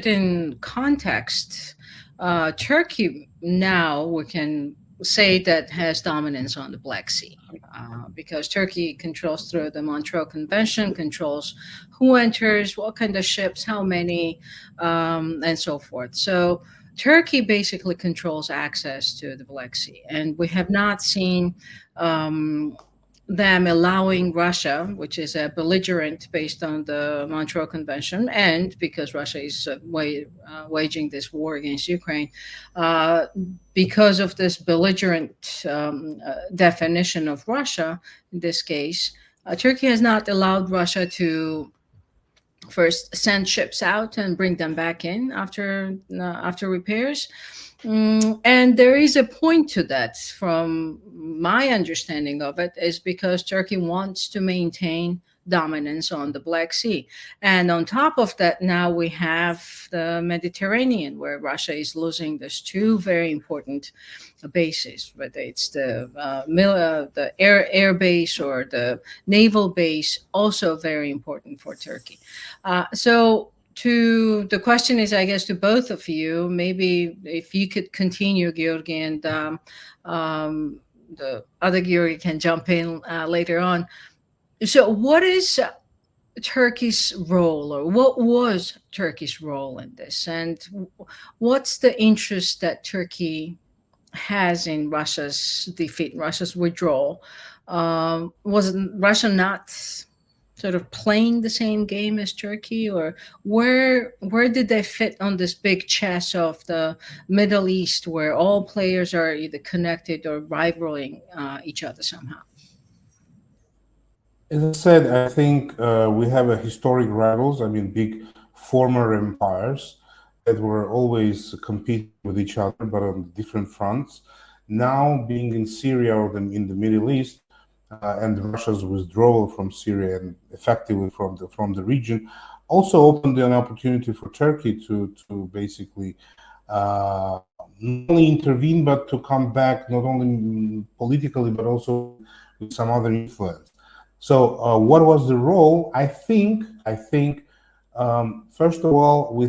in context, Turkey now we can say that has dominance on the Black Sea, because Turkey controls through the Montreux Convention, controls who enters, what kind of ships, how many, and so forth. So Turkey basically controls access to the Black Sea, and we have not seen them allowing Russia, which is a belligerent based on the Montreux Convention, and because Russia is waging this war against Ukraine, uh, because of this belligerent definition of Russia, in this case, Turkey has not allowed Russia to first send ships out and bring them back in after repairs. And there is a point to that, from my understanding of it, is because Turkey wants to maintain dominance on the Black Sea. And on top of that, now we have the Mediterranean, where Russia is losing these two very important bases, whether it's the air base or the naval base, also very important for Turkey. So to the question is, I guess, to both of you, maybe if you could continue, Giorgi, and the other Giorgi can jump in later on. So what is Turkey's role, or what was Turkey's role in this, and what's the interest that Turkey has in Russia's defeat, Russia's withdrawal? Was Russia not sort of playing the same game as Turkey, or where did they fit on this big chess of the Middle East, where all players are either connected or rivaling each other somehow? As I said, I think we have a historic rivals. I mean, big former empires that were always competing with each other, but on different fronts. Now, being in Syria or in the Middle East, and Russia's withdrawal from Syria and effectively from the region, also opened an opportunity for Turkey to basically not only intervene, but to come back not only politically but also with some other influence. So, what was the role? I think first of all, we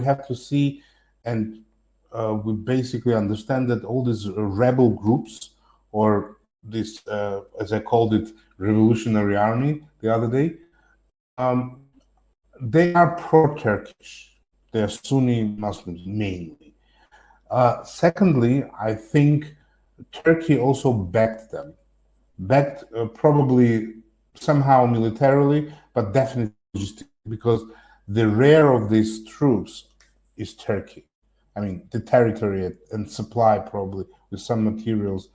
have to see, and we basically understand that all these rebel groups, or this, as I called it, revolutionary army the other day, they are pro-Turkish. They are Sunni Muslims mainly. Secondly, I think Turkey also backed them, probably somehow militarily, but definitely because the rear of these troops is Turkey. I mean, the territory and supply probably with some materials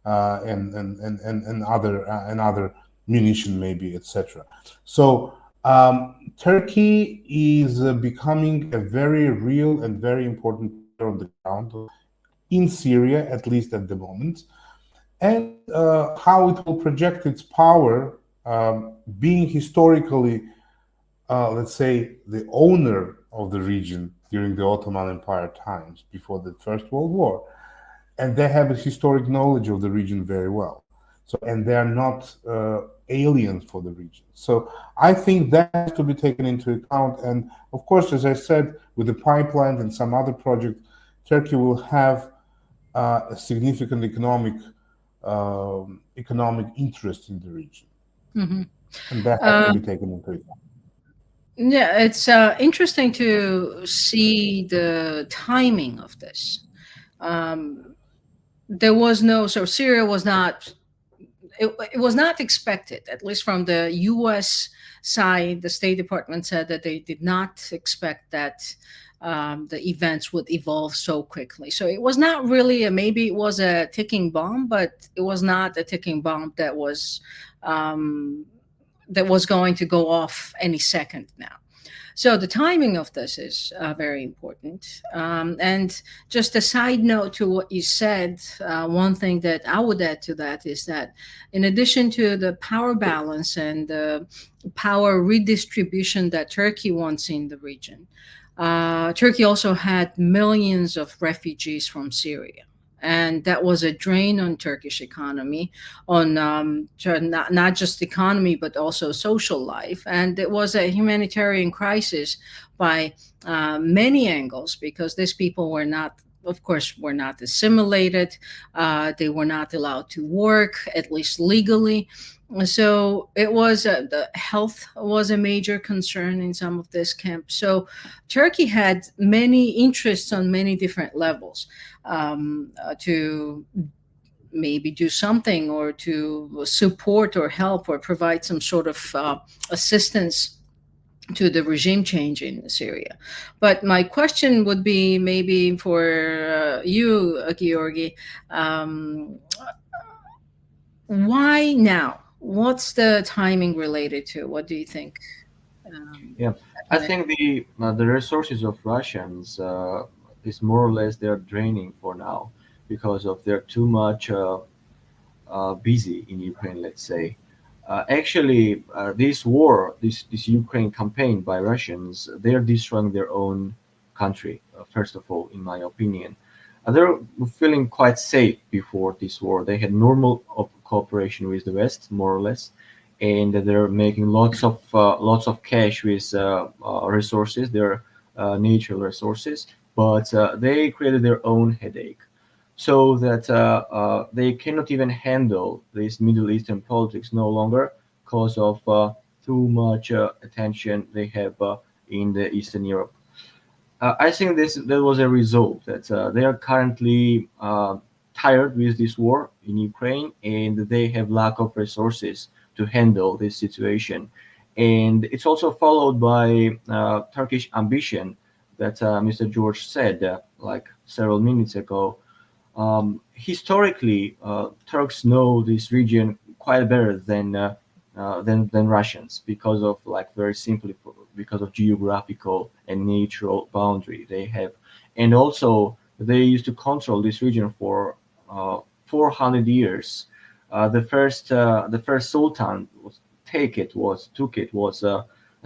and other munition maybe, etc. So Turkey is becoming a very real and very important player on the ground in Syria, at least at the moment, and how it will project its power, being historically, let's say, the owner of the region during the Ottoman Empire times before the First World War. And they have a historic knowledge of the region very well. So, and they are not aliens for the region. So I think that has to be taken into account. And of course, as I said, with the pipeline and some other projects, Turkey will have a significant economic interest in the region. Mm-hmm. And that has to be taken into account. Yeah, it's interesting to see the timing of this. There was no, so Syria was not, it was not expected, at least from the US side. The State Department said that they did not expect that the events would evolve so quickly. So it was not really maybe it was a ticking bomb, but it was not a ticking bomb that was going to go off any second now. So the timing of this is very important. And just a side note to what you said, one thing that I would add to that is that in addition to the power balance and the power redistribution that Turkey wants in the region, Turkey also had millions of refugees from Syria. and that was a drain on Turkish economy, on not just economy but also social life, and it was a humanitarian crisis by many angles, because these people were not, of course, were not assimilated. They were not allowed to work, at least legally. So it was the health was a major concern in some of this camp. So Turkey had many interests on many different levels, to maybe do something, or to support or help or provide some sort of assistance to the regime change in Syria. But my question would be, maybe for you, Georgi, um, why now? What's the timing related to? What do you think? Um, Yeah, I think the resources of Russians is more or less they're draining for now because of they're too much busy in Ukraine, let's say. Actually, this war, this Ukraine campaign by Russians, they're destroying their own country. First of all, in my opinion, they're feeling quite safe before this war. They had normal cooperation with the West, more or less, and they're making lots of cash with resources, their natural resources. But they created their own headache so that they cannot even handle this Middle Eastern politics no longer because of too much attention they have in the Eastern Europe. I think this that was a result that they are currently tired with this war in Ukraine, and they have lack of resources to handle this situation. And it's also followed by Turkish ambition that Mr. George said, like several minutes ago. Historically, Turks know this region quite better than Russians because of like very simply because of geographical and natural boundary they have, and also they used to control this region for 400 years. The first sultan was took it was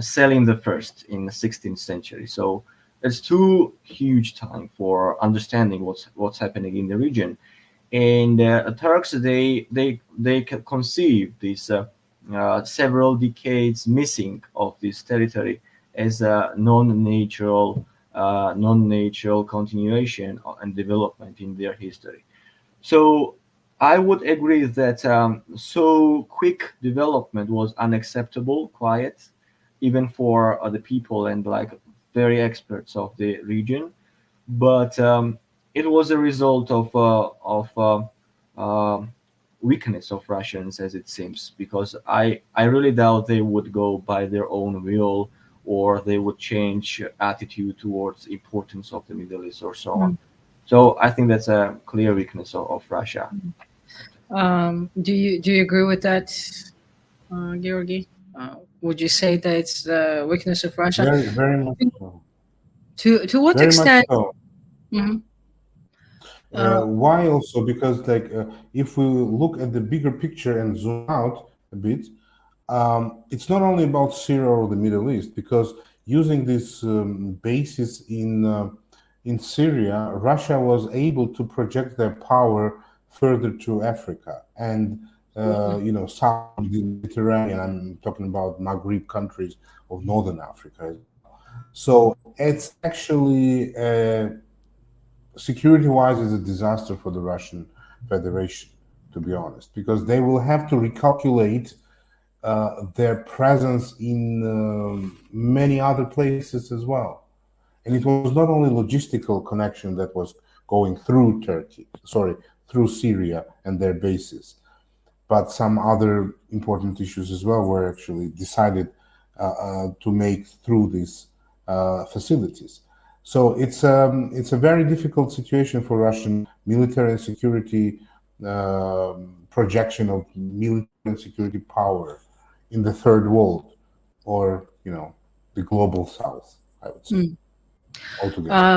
Selim the First in the 16th century. So it's too huge time for understanding what's happening in the region. And Turks they can conceive this several decades missing of this territory as a non-natural continuation and development in their history. So I would agree that so quick development was unacceptable, quiet, even for the people and like very experts of the region. But it was a result of weakness of Russians, as it seems, because I really doubt they would go by their own will or they would change attitude towards importance of the Middle East or so on. mm, So I think that's a clear weakness of Russia. do you agree with that, Georgi? Would you say that it's the weakness of Russia? Very, very much so. To what Very much extent? so. Mhm. Uh, Why also? Because like if we look at the bigger picture and zoom out a bit, it's not only about Syria or the Middle East. Because using this basis in Syria, Russia was able to project their power further to Africa and Absolutely. south of the Mediterranean. I'm talking about Maghreb countries of northern Africa as well. So it's actually security-wise is a disaster for the Russian Federation, to be honest, because they will have to recalculate their presence in many other places as well. And it was not only logistical connection that was going through through Syria and their bases, but some other important issues as well were actually decided to make through these facilities. So it's a very difficult situation for Russian military and security projection of military and security power in the third world, or the global south, I would say, Mm. altogether.